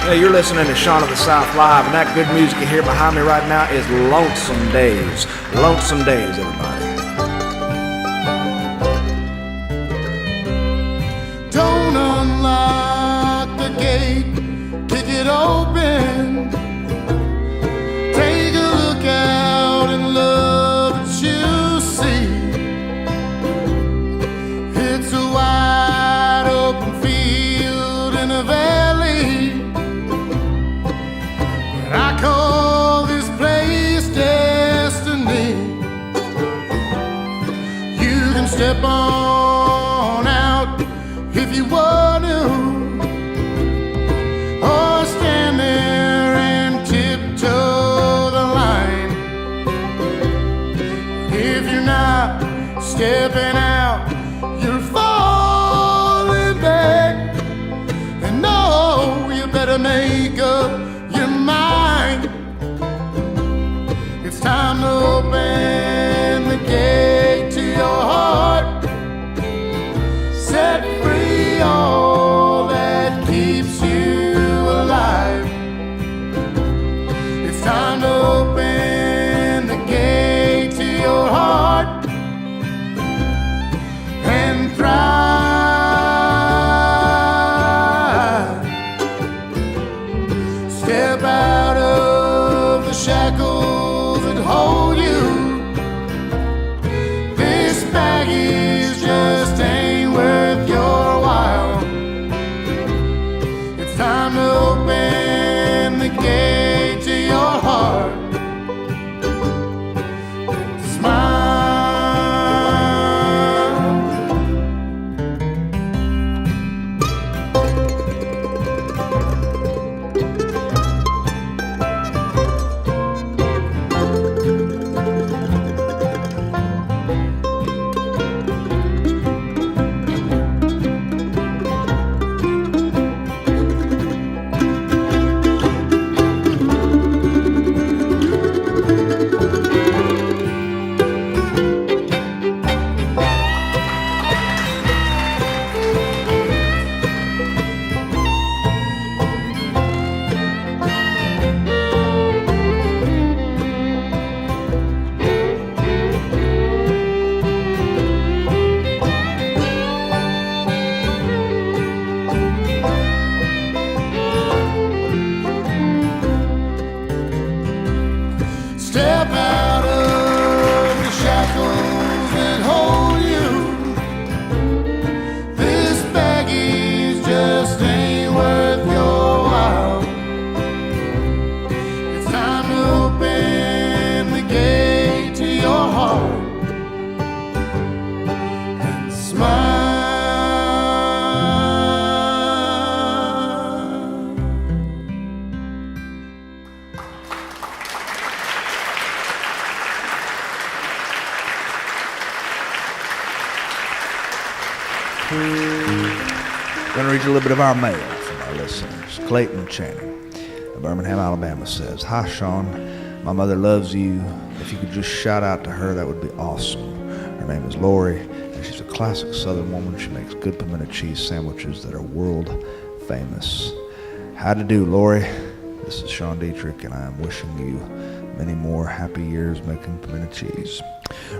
Yeah, you're listening to Shaun of the South Live, and that good music you hear behind me right now is Lonesome Days. Lonesome Days, everybody. Don't unlock the gate, kick it open. Take a look out and love what you see. It's a wide open field in a valley, and I call this place destiny. You can step on out if you want to, or stand there and tiptoe the line. If you're not stepping out, you're falling back. And no, you better make up your mind. It's time to open the gate to your heart, set free all that keeps you alive. It's time to open the gate to your heart and thrive. Step out of the shackles that hold you. This baggage just ain't worth your while. It's time to open the gate to your heart and smile. Step out of the shackles that hold you. This baggage just ain't worth your while. It's time to open the gate to your heart and smile. Going to read you a little bit of our mail from our listeners. Clayton Channing of Birmingham, Alabama says, "Hi, Shaun. My mother loves you. If you could just shout out to her, that would be awesome. Her name is Lori, and she's a classic Southern woman. She makes good pimento cheese sandwiches that are world famous." How to do, Lori? This is Sean Dietrich, and I am wishing you many more happy years making pimento cheese.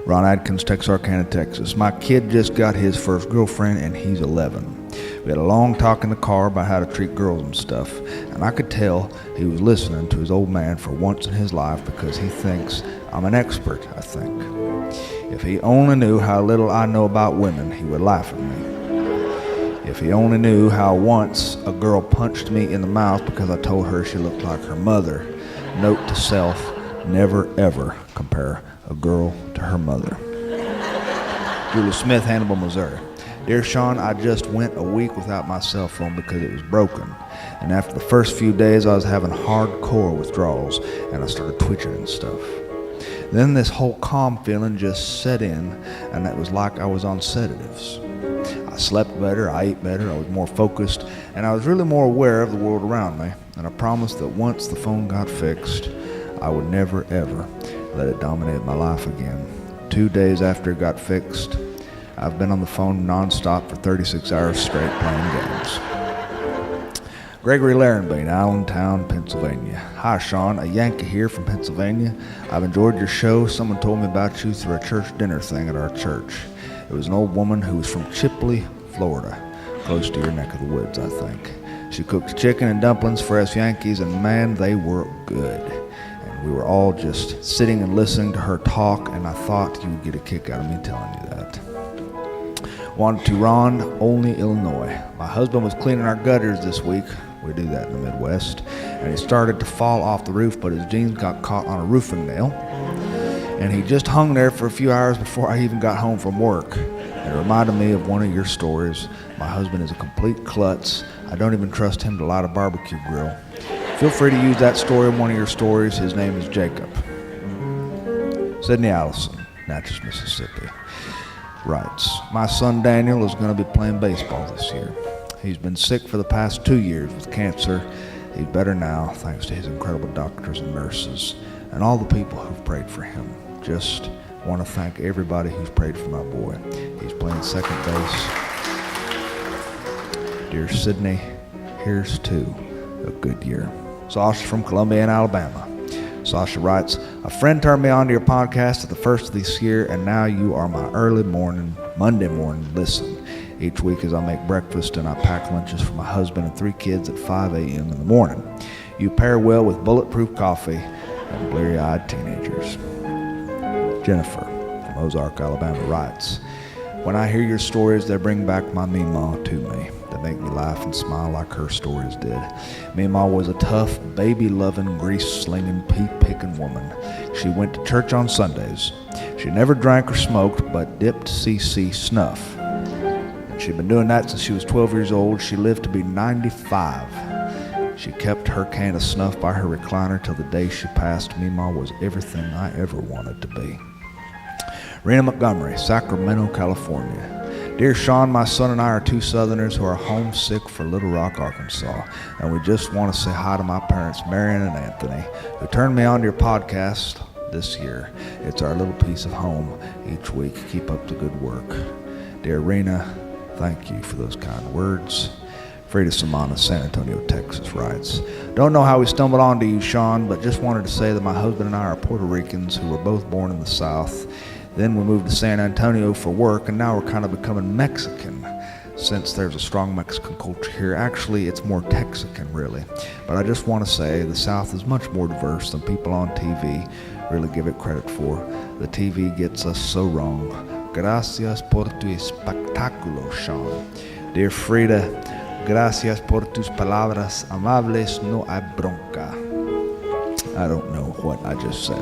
Ron Adkins, Texarkana, Texas. "My kid just got his first girlfriend, and he's 11. We had a long talk in the car about how to treat girls and stuff, and I could tell he was listening to his old man for once in his life because he thinks I'm an expert, I think. If he only knew how little I know about women, he would laugh at me. If he only knew how once a girl punched me in the mouth because I told her she looked like her mother. Note to self, never ever compare a girl to her mother." Julie Smith, Hannibal, Missouri. "Dear Shaun, I just went a week without my cell phone because it was broken. And after the first few days, I was having hardcore withdrawals, and I started twitching and stuff. Then this whole calm feeling just set in, and it was like I was on sedatives. I slept better, I ate better, I was more focused, and I was really more aware of the world around me. And I promised that once the phone got fixed, I would never ever let it dominate my life again. 2 days after it got fixed, I've been on the phone nonstop for 36 hours straight playing games. Gregory Larenbean, Allentown, Pennsylvania. Hi, Sean. A Yankee here from Pennsylvania. I've enjoyed your show. Someone told me about you through a church dinner thing at our church. It was an old woman who was from Chipley, Florida, close to your neck of the woods, I think. She cooked chicken and dumplings for us Yankees, and man, they were good. And we were all just sitting and listening to her talk, and I thought you would get a kick out of me telling you that. Wanted to Ron, Olney, Illinois. My husband was cleaning our gutters this week. We do that in the Midwest. And he started to fall off the roof, but his jeans got caught on a roofing nail. And he just hung there for a few hours before I even got home from work. It reminded me of one of your stories. My husband is a complete klutz. I don't even trust him to light a barbecue grill. Feel free to use that story in one of your stories. His name is Jacob. Sydney Allison, Natchez, Mississippi, writes, my son Daniel is going to be playing baseball this year. He's been sick for the past 2 years with cancer. He's better now, thanks to his incredible doctors and nurses and all the people who've prayed for him. Just want to thank everybody who's prayed for my boy. He's playing second base. Dear Sydney, here's to a good year. Sasha from Columbia, Alabama. Sasha writes, a friend turned me on to your podcast at the first of this year, and now you are my early morning, Monday morning listen. Each week as I make breakfast and I pack lunches for my husband and 3 kids at 5 a.m. in the morning. You pair well with bulletproof coffee and bleary-eyed teenagers. Jennifer from Ozark, Alabama writes, when I hear your stories, they bring back my Meemaw to me. They make me laugh and smile like her stories did. Meemaw was a tough, baby-loving, grease-slinging, pea-picking woman. She went to church on Sundays. She never drank or smoked, but dipped CC snuff. And she'd been doing that since she was 12 years old. She lived to be 95. She kept her can of snuff by her recliner till the day she passed. Meemaw was everything I ever wanted to be. Rena Montgomery, Sacramento, California. Dear Sean, my son and I are 2 Southerners who are homesick for Little Rock, Arkansas, and we just want to say hi to my parents, Marion and Anthony, who turned me on to your podcast this year. It's our little piece of home each week. Keep up the good work. Dear Rena, thank you for those kind words. Frida Samana, San Antonio, Texas writes, don't know how we stumbled onto you, Sean, but just wanted to say that my husband and I are Puerto Ricans who were both born in the South. Then we moved to San Antonio for work, and now we're kind of becoming Mexican since there's a strong Mexican culture here. Actually, it's more Texican, really. But I just want to say the South is much more diverse than people on TV really give it credit for. The TV gets us so wrong. Gracias por tu espectáculo, Sean. Dear Frida, gracias por tus palabras amables, no hay bronca. I don't know what I just said.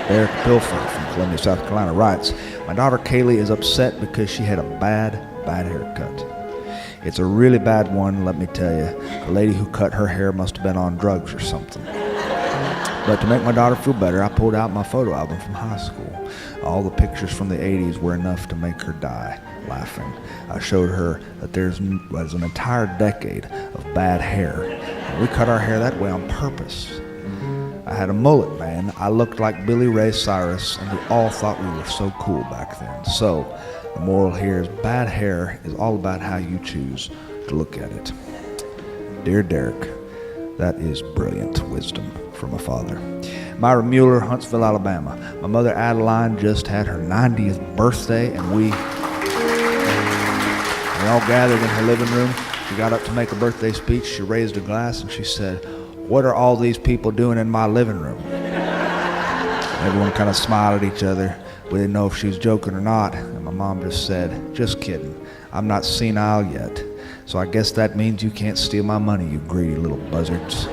Eric Pilfer from Columbia, South Carolina writes, my daughter Kaylee is upset because she had a bad haircut. It's a really bad one, let me tell you. The lady who cut her hair must have been on drugs or something. But to make my daughter feel better, I pulled out my photo album from high school. All the pictures from the 80s were enough to make her die laughing. I showed her that there's an entire decade of bad hair. And we cut our hair that way on purpose. I had a mullet, man. I looked like Billy Ray Cyrus, and we all thought we were so cool back then. So, the moral here is bad hair is all about how you choose to look at it. Dear Derek, that is brilliant wisdom from a father. Myra Mueller, Huntsville, Alabama. My mother Adeline just had her 90th birthday, and we all gathered in her living room. She got up to make a birthday speech. She raised a glass, and she said, what are all these people doing in my living room? Everyone kind of smiled at each other. We didn't know if she was joking or not. And my mom just said, just kidding. I'm not senile yet. So I guess that means you can't steal my money, you greedy little buzzards.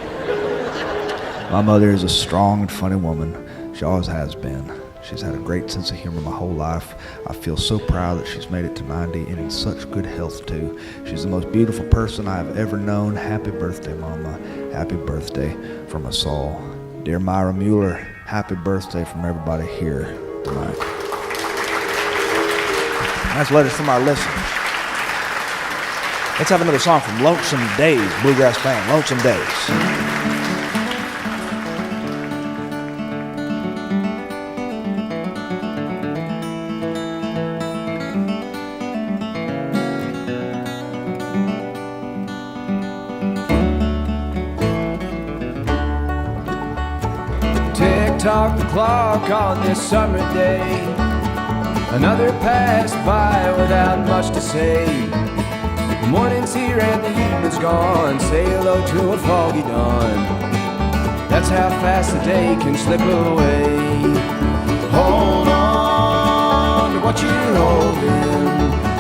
My mother is a strong and funny woman. She always has been. She's had a great sense of humor my whole life. I feel so proud that she's made it to 90 and in such good health too. She's the most beautiful person I have ever known. Happy birthday, Mama. Happy birthday from us all. Dear Myra Mueller, happy birthday from everybody here tonight. That's letters from our listeners. Let's have another song from Lonesome Days, bluegrass band, Lonesome Days. talk the clock on this summer day. Another passed by without much to say. The morning's here and the evening's gone. Say hello to a foggy dawn. That's how fast the day can slip away. Hold on to what you're holding.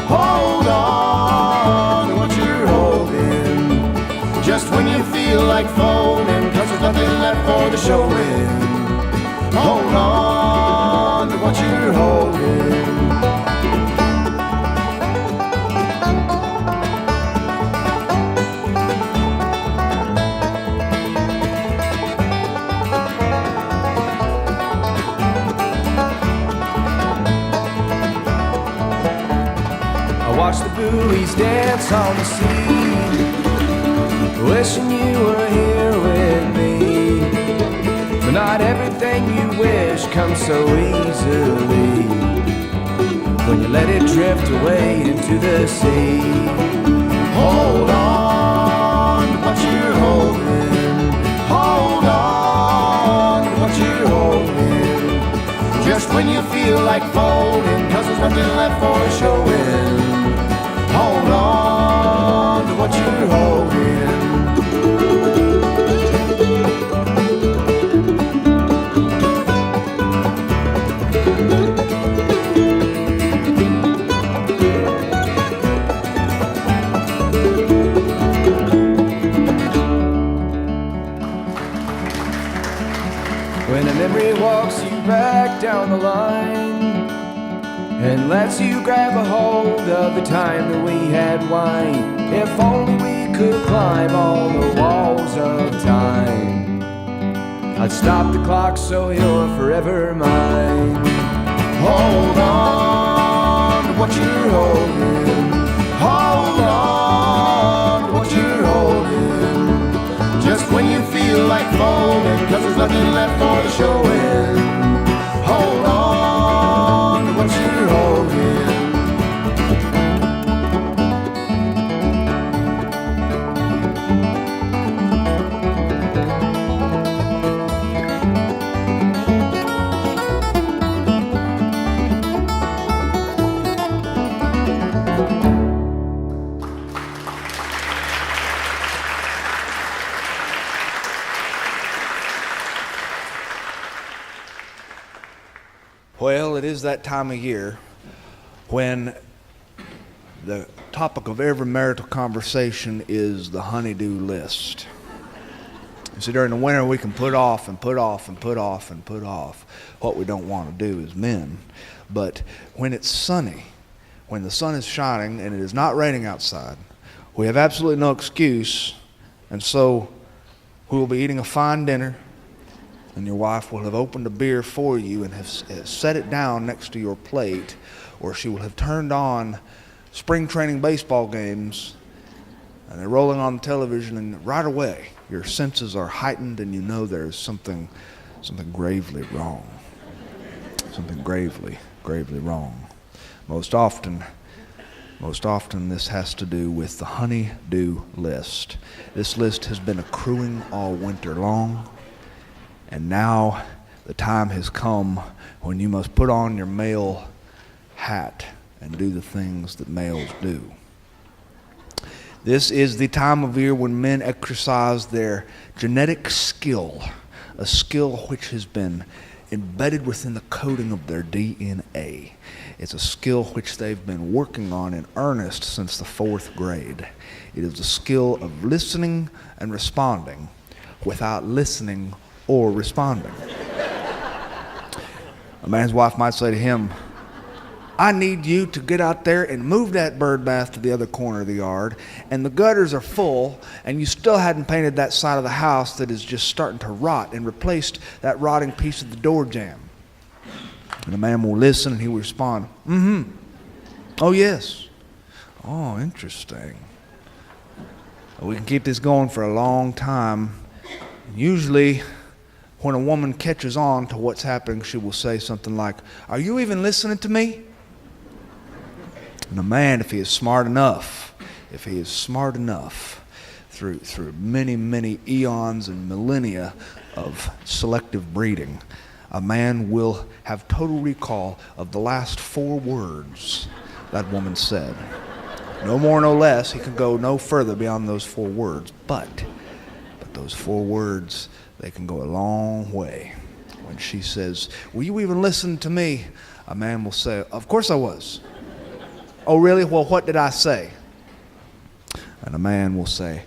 Hold on to what you're holding. Just when you feel like folding, 'cause there's nothing left for the showing. Hold on to what you're holding. Watch the buoys dance on the sea, wishing you were here with me. But not everything you wish comes so easily when you let it drift away into the sea. Hold on to what you're holding. Hold on to what you're holding. Just when you feel like folding, 'cause there's nothing left for showing. Hold on to what you're holding. When a memory walks you back down the line and lets you grab a hold of the time that we had wine. If only we could climb all the walls of time, I'd stop the clock so you're forever mine. Hold on to what you're holding. Hold on to what you're holding. Just when you feel like folding, 'cause there's nothing left for the showing. Hold on to what you're holding. Well, it is that time of year when the topic of every marital conversation is the honey-do list. You see, during the winter we can put off and put off and put off and put off what we don't want to do as men. But when it's sunny, when the sun is shining and it is not raining outside, we have absolutely no excuse, and so we will be eating a fine dinner, and your wife will have opened a beer for you and have set it down next to your plate, or she will have turned on spring training baseball games, and they're rolling on the television, and right away your senses are heightened and you know there's something gravely wrong. Something gravely wrong. Most often this has to do with the honey-do list. This list has been accruing all winter long. And now the time has come when you must put on your male hat and do the things that males do. This is the time of year when men exercise their genetic skill, a skill which has been embedded within the coding of their DNA. It's a skill which they've been working on in earnest since the 4th grade. It is the skill of listening and responding without listening or responding. A man's wife might say to him, I need you to get out there and move that bird bath to the other corner of the yard, and the gutters are full, and you still hadn't painted that side of the house that is just starting to rot, and replaced that rotting piece of the door jamb. And the man will listen and he will respond, oh yes. Oh, interesting. We can keep this going for a long time. Usually, when a woman catches on to what's happening, she will say something like, are you even listening to me? And a man, if he is smart enough, through many, many eons and millennia of selective breeding, a man will have total recall of the last 4 words that woman said. No more, no less. He can go no further beyond those 4 words. But those 4 words, they can go a long way. When she says, "Will you even listen to me?" a man will say, "Of course I was." "Oh, really? Well, what did I say?" And a man will say,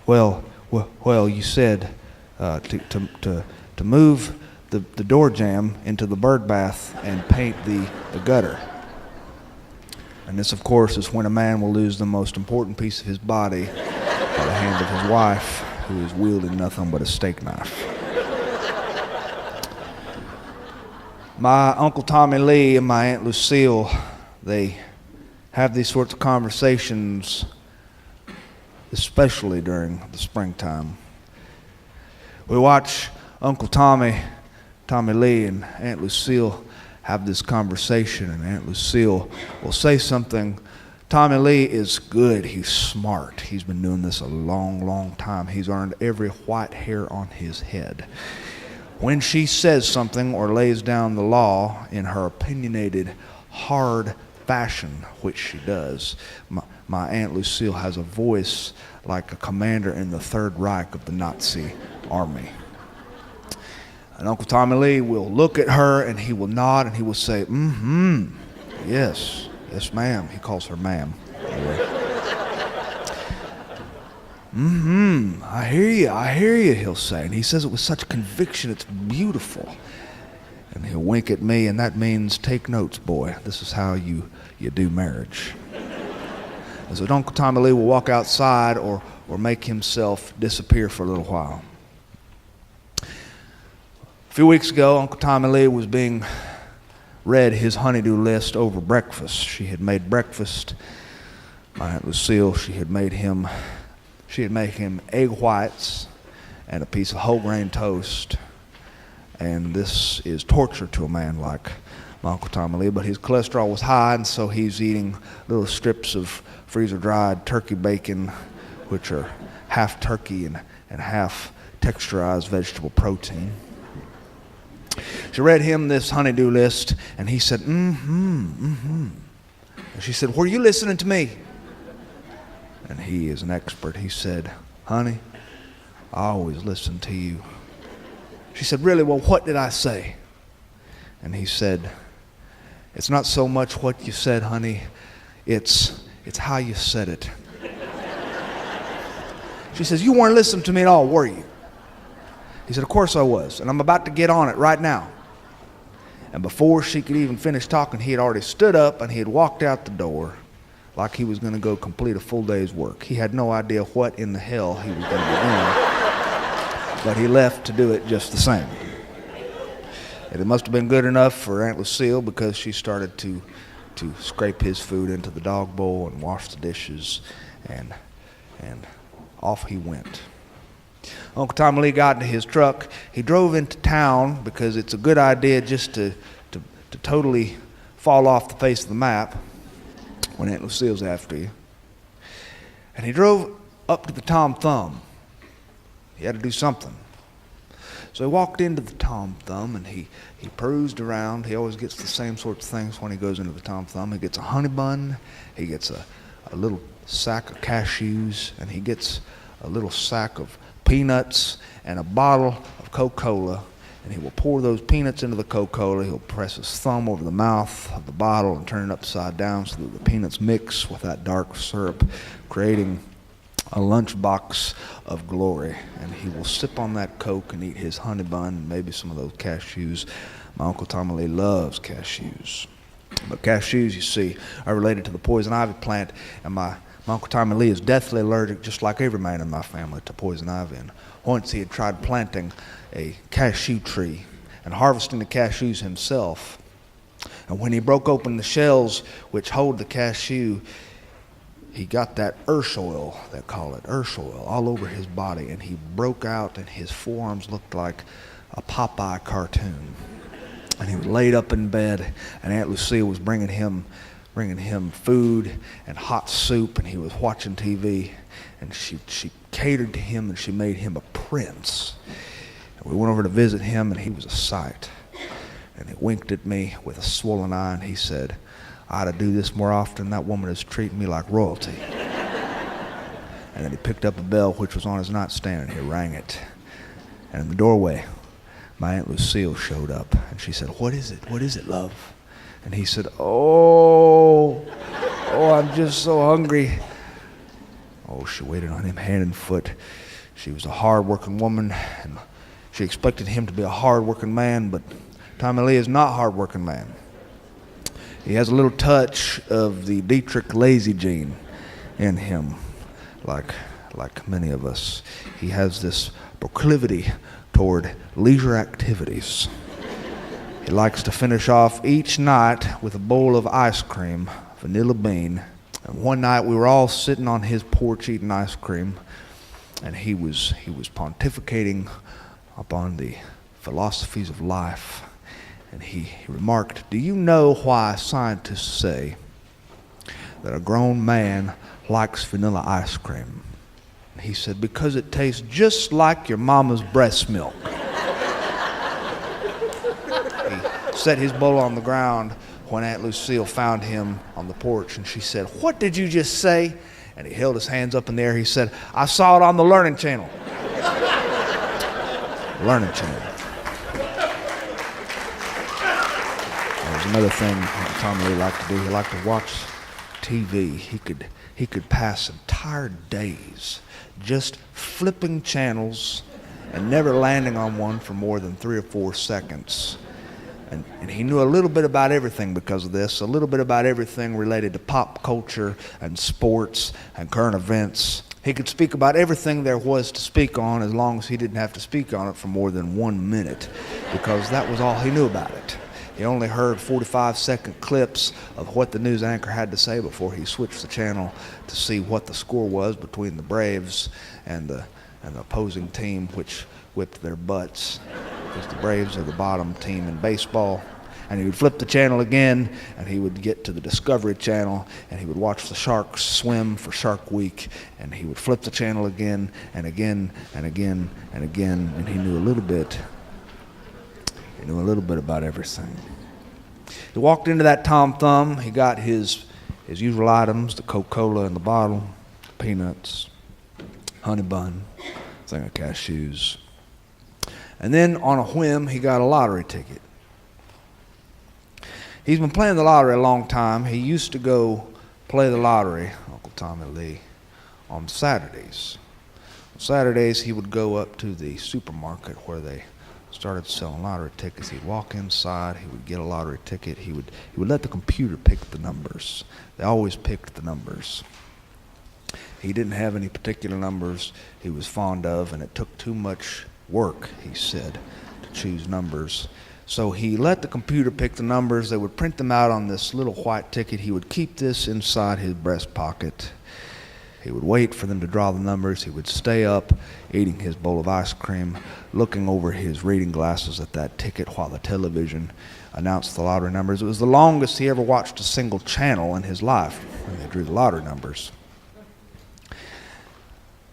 well, you said to move the door jamb into the bird bath and paint the gutter." And this, of course, is when a man will lose the most important piece of his body by the hand of his wife, who is wielding nothing but a steak knife. My Uncle Tommy Lee and my Aunt Lucille, they have these sorts of conversations, especially during the springtime. We watch Uncle Tommy Lee and Aunt Lucille have this conversation, and Aunt Lucille will say something. Tommy Lee is good. He's smart. He's been doing this a long, long time. He's earned every white hair on his head. When she says something or lays down the law in her opinionated, hard fashion, which she does, my Aunt Lucille has a voice like a commander in the Third Reich of the Nazi army. And Uncle Tommy Lee will look at her and he will nod and he will say, yes, ma'am. He calls her ma'am. I hear you, he'll say. And he says it with such conviction, it's beautiful. And he'll wink at me, and that means, take notes, boy. This is how you do marriage. And so Uncle Tommy Lee will walk outside or make himself disappear for a little while. A few weeks ago, Uncle Tommy Lee was being read his honey-do list over breakfast. She had made breakfast. My Aunt Lucille, she had made him egg whites and a piece of whole grain toast. And this is torture to a man like my Uncle Tommy Lee, but his cholesterol was high, and so he's eating little strips of freezer-dried turkey bacon, which are half turkey and half texturized vegetable protein. She read him this honey-do list, and he said, And she said, "Were you listening to me?" And he is an expert. He said, "Honey, I always listen to you." She said, "Really? Well, what did I say?" And he said, "It's not so much what you said, honey. It's how you said it." She says, "You weren't listening to me at all, were you?" He said, "Of course I was, and I'm about to get on it right now." And before she could even finish talking, he had already stood up and he had walked out the door like he was going to go complete a full day's work. He had no idea what in the hell he was going to be doing, but he left to do it just the same. And it must have been good enough for Aunt Lucille, because she started to scrape his food into the dog bowl and wash the dishes, and off he went. Uncle Tommy Lee got into his truck. He drove into town because it's a good idea just to totally fall off the face of the map when Aunt Lucille's after you. And he drove up to the Tom Thumb. He had to do something. So he walked into the Tom Thumb and he perused around. He always gets the same sorts of things when he goes into the Tom Thumb. He gets a honey bun, he gets a little sack of cashews, and he gets a little sack of peanuts and a bottle of Coca-Cola, and he will pour those peanuts into the Coca-Cola. He'll press his thumb over the mouth of the bottle and turn it upside down so that the peanuts mix with that dark syrup, creating a lunchbox of glory. And he will sip on that Coke and eat his honey bun and maybe some of those cashews. My Uncle Tommy Lee loves cashews. But cashews, you see, are related to the poison ivy plant, and my Uncle Tommy Lee is deathly allergic, just like every man in my family, to poison ivy. And once he had tried planting a cashew tree and harvesting the cashews himself. And when he broke open the shells which hold the cashew, he got that earth oil, they call it earth oil, all over his body. And he broke out, and his forearms looked like a Popeye cartoon. And he was laid up in bed, and Aunt Lucille was bringing him food and hot soup, and he was watching TV, and she catered to him, and she made him a prince. And we went over to visit him, and he was a sight. And he winked at me with a swollen eye, and he said, "I ought to do this more often. That woman is treating me like royalty." And then he picked up a bell which was on his nightstand, and he rang it. And in the doorway, my Aunt Lucille showed up, and she said, "What is it? What is it, love?" And he said, Oh, I'm just so hungry." Oh, she waited on him hand and foot. She was a hard-working woman, and she expected him to be a hard-working man, but Tommy Lee is not a hard-working man. He has a little touch of the Dietrich lazy gene in him, like many of us. He has this proclivity toward leisure activities. He likes to finish off each night with a bowl of ice cream, vanilla bean. And one night we were all sitting on his porch eating ice cream, and he was pontificating upon the philosophies of life. And he remarked, "Do you know why scientists say that a grown man likes vanilla ice cream?" And he said, "Because it tastes just like your mama's breast milk." He set his bowl on the ground when Aunt Lucille found him on the porch, and she said, "What did you just say?" And he held his hands up in the air. He said, "I saw it on the Learning Channel." Learning Channel. There's another thing Tommy Lee liked to do. He liked to watch TV. He could pass entire days just flipping channels and never landing on one for more than 3 or 4 seconds. And he knew a little bit about everything because of this, a little bit about everything related to pop culture and sports and current events. He could speak about everything there was to speak on as long as he didn't have to speak on it for more than 1 minute, because that was all he knew about it. He only heard 45-second clips of what the news anchor had to say before he switched the channel to see what the score was between the Braves and the opposing team, which whipped their butts, because the Braves are the bottom team in baseball. And he would flip the channel again, and he would get to the Discovery Channel, and he would watch the sharks swim for Shark Week, and he would flip the channel again and again and again and again, and he knew a little bit. He knew a little bit about everything. He walked into that Tom Thumb. He got his usual items, the Coca-Cola in the bottle, peanuts, honey bun, thing of cashews. And then on a whim, he got a lottery ticket. He's been playing the lottery a long time. He used to go play the lottery, Uncle Tommy Lee, on Saturdays. On Saturdays, he would go up to the supermarket where they started selling lottery tickets. He'd walk inside, he would get a lottery ticket, he would let the computer pick the numbers. They always picked the numbers. He didn't have any particular numbers he was fond of, and it took too much work, he said, to choose numbers. So he let the computer pick the numbers. They would print them out on this little white ticket. He would keep this inside his breast pocket. He would wait for them to draw the numbers. He would stay up eating his bowl of ice cream, looking over his reading glasses at that ticket while the television announced the lottery numbers. It was the longest he ever watched a single channel in his life when they drew the lottery numbers.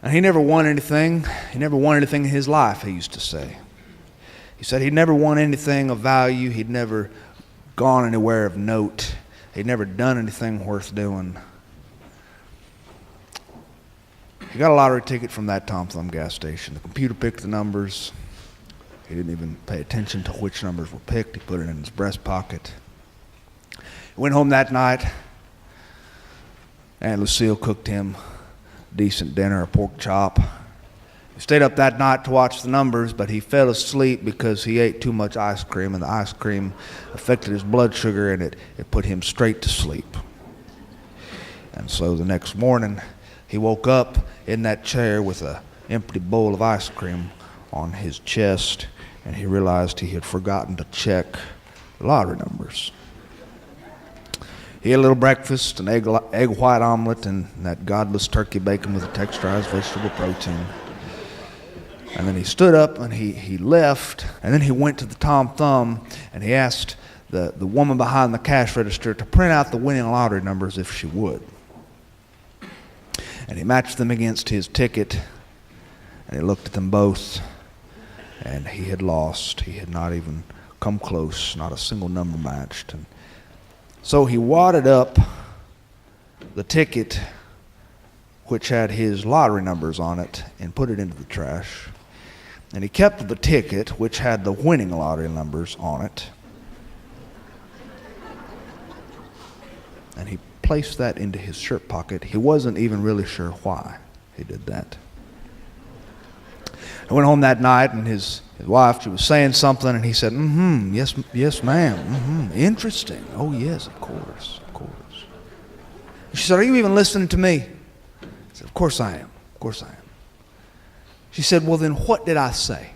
And he never won anything. He never won anything in his life, he used to say. He said he'd never won anything of value. He'd never gone anywhere of note. He'd never done anything worth doing. He got a lottery ticket from that Tom Thumb gas station. The computer picked the numbers. He didn't even pay attention to which numbers were picked. He put it in his breast pocket. He went home that night. Aunt Lucille cooked him a decent dinner, a pork chop. He stayed up that night to watch the numbers, but he fell asleep because he ate too much ice cream, and the ice cream affected his blood sugar, and it put him straight to sleep. And so the next morning, he woke up in that chair with an empty bowl of ice cream on his chest, and he realized he had forgotten to check the lottery numbers. He had a little breakfast, an egg white omelet, and that godless turkey bacon with a texturized vegetable protein. And then he stood up and he left, and then he went to the Tom Thumb and he asked the woman behind the cash register to print out the winning lottery numbers if she would. And he matched them against his ticket, and he looked at them both, and he had lost. He had not even come close. Not a single number matched. And so he wadded up the ticket which had his lottery numbers on it and put it into the trash. And he kept the ticket which had the winning lottery numbers on it. And he placed that into his shirt pocket. He wasn't even really sure why he did that. I went home that night, and his wife, she was saying something, and he said, yes, ma'am, interesting. Oh, yes, of course. She said, are you even listening to me? I said, of course I am. She said, well, then what did I say?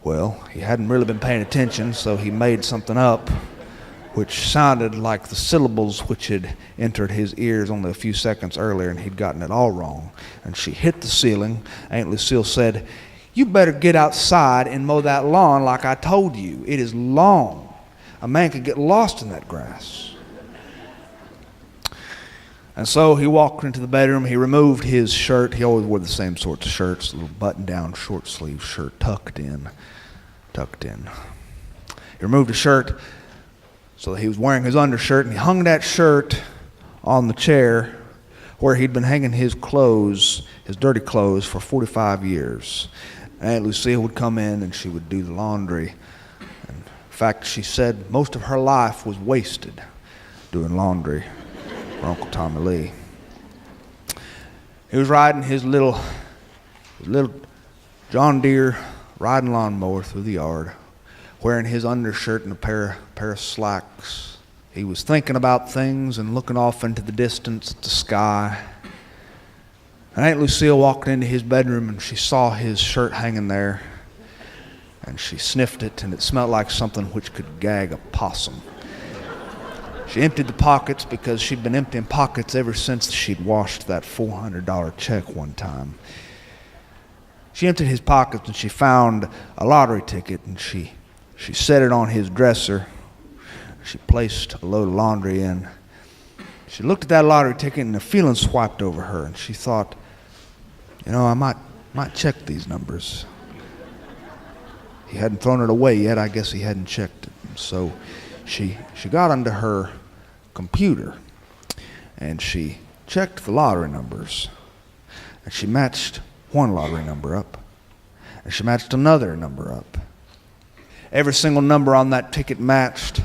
Well, he hadn't really been paying attention, so he made something up which sounded like the syllables which had entered his ears only a few seconds earlier, and he'd gotten it all wrong. And she hit the ceiling. Aunt Lucille said, you better get outside and mow that lawn like I told you. It is long. A man could get lost in that grass. And so he walked into the bedroom. He removed his shirt. He always wore the same sorts of shirts, a little button-down, short-sleeve shirt, tucked in. He removed his shirt so that he was wearing his undershirt, and he hung that shirt on the chair where he'd been hanging his clothes, his dirty clothes, for 45 years. Aunt Lucille would come in and she would do the laundry. And in fact, she said most of her life was wasted doing laundry for Uncle Tommy Lee. He was riding his little John Deere riding lawnmower through the yard, wearing his undershirt and a pair of slacks. He was thinking about things and looking off into the distance at the sky. And Aunt Lucille walked into his bedroom, and she saw his shirt hanging there, and she sniffed it, and it smelled like something which could gag a possum. She emptied the pockets, because she'd been emptying pockets ever since she'd washed that $400 check one time. She emptied his pockets, and she found a lottery ticket, and she set it on his dresser. She placed a load of laundry in. She looked at that lottery ticket, and a feeling swiped over her, and she thought, I might check these numbers. He hadn't thrown it away yet. I guess he hadn't checked it. So she got onto her computer, and she checked the lottery numbers, and she matched one lottery number up, and she matched another number up. Every single number on that ticket matched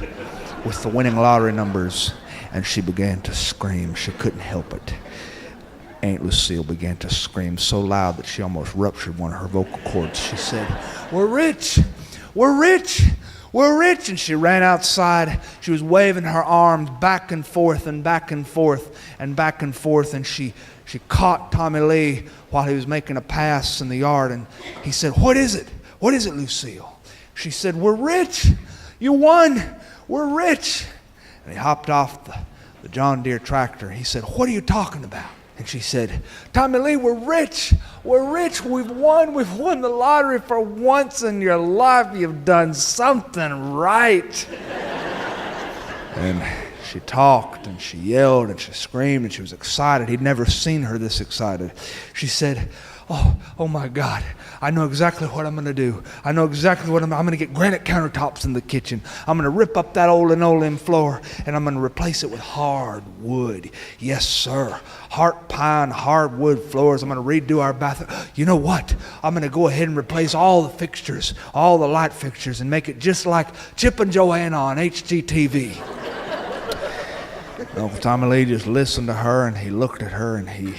with the winning lottery numbers, and she began to scream. She couldn't help it. Aunt Lucille began to scream so loud that she almost ruptured one of her vocal cords. She said, we're rich, and she ran outside. She was waving her arms back and forth and back and forth and back and forth, and she caught Tommy Lee while he was making a pass in the yard, and he said, what is it, Lucille? She said, we're rich. You won. We're rich. And he hopped off the John Deere tractor. He said, what are you talking about? And she said, Tommy Lee, we're rich. We've won the lottery for once in your life. You've done something right. And she talked, and she yelled, and she screamed, and she was excited. He'd never seen her this excited. She said, oh my God, I know exactly what I'm going to do. I know exactly what I'm going to get granite countertops in the kitchen. I'm going to rip up that old linoleum floor, and I'm going to replace it with hardwood. Yes, sir. Heart pine hardwood floors. I'm going to redo our bathroom. You know what? I'm going to go ahead and replace all the fixtures, all the light fixtures, and make it just like Chip and Joanna on HGTV. Uncle Tommy Lee just listened to her, and he looked at her, and he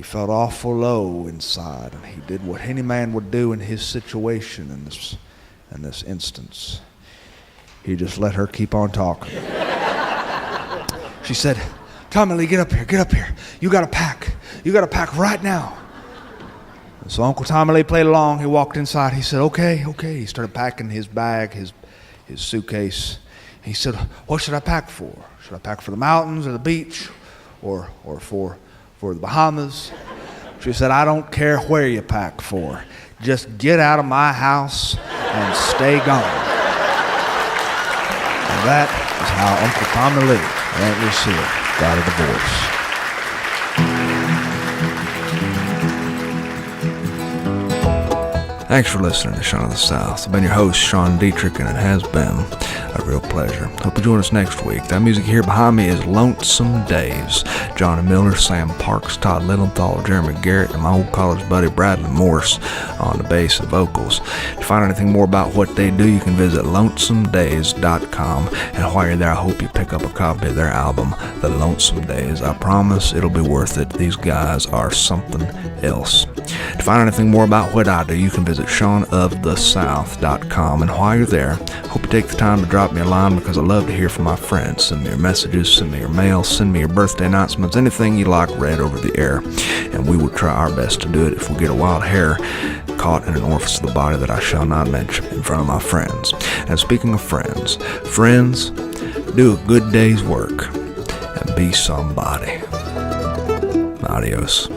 felt awful low inside, and he did what any man would do in his situation in this instance. He just let her keep on talking. She said, Tommy Lee, get up here. You got to pack right now. And so Uncle Tommy Lee played along. He walked inside. He said, okay. He started packing his bag, his suitcase. He said, what should I pack for? Should I pack for the mountains or the beach or for the Bahamas? She said, I don't care where you pack for. Just get out of my house and stay gone. And that is how Uncle Tommy Lee and Aunt Lucille got a divorce. Thanks for listening to Sean of the South. I've been your host, Sean Dietrich, and it has been a real pleasure. Hope you join us next week. That music here behind me is Lonesome Days. Johnny Miller, Sam Parks, Todd Lilienthal, Jeremy Garrett, and my old college buddy Bradley Morse on the bass and vocals. To find anything more about what they do, you can visit lonesomedays.com. And while you're there, I hope you pick up a copy of their album, The Lonesome Days. I promise it'll be worth it. These guys are something else. To find anything more about what I do, you can visit seanofthesouth.com. And while you're there, hope you take the time to drop me a line, because I love to hear from my friends. Send me your messages, send me your mail, send me your birthday announcements, anything you like read over the air. And we will try our best to do it if we get a wild hair caught in an orifice of the body that I shall not mention in front of my friends. And speaking of friends, do a good day's work and be somebody. Adios.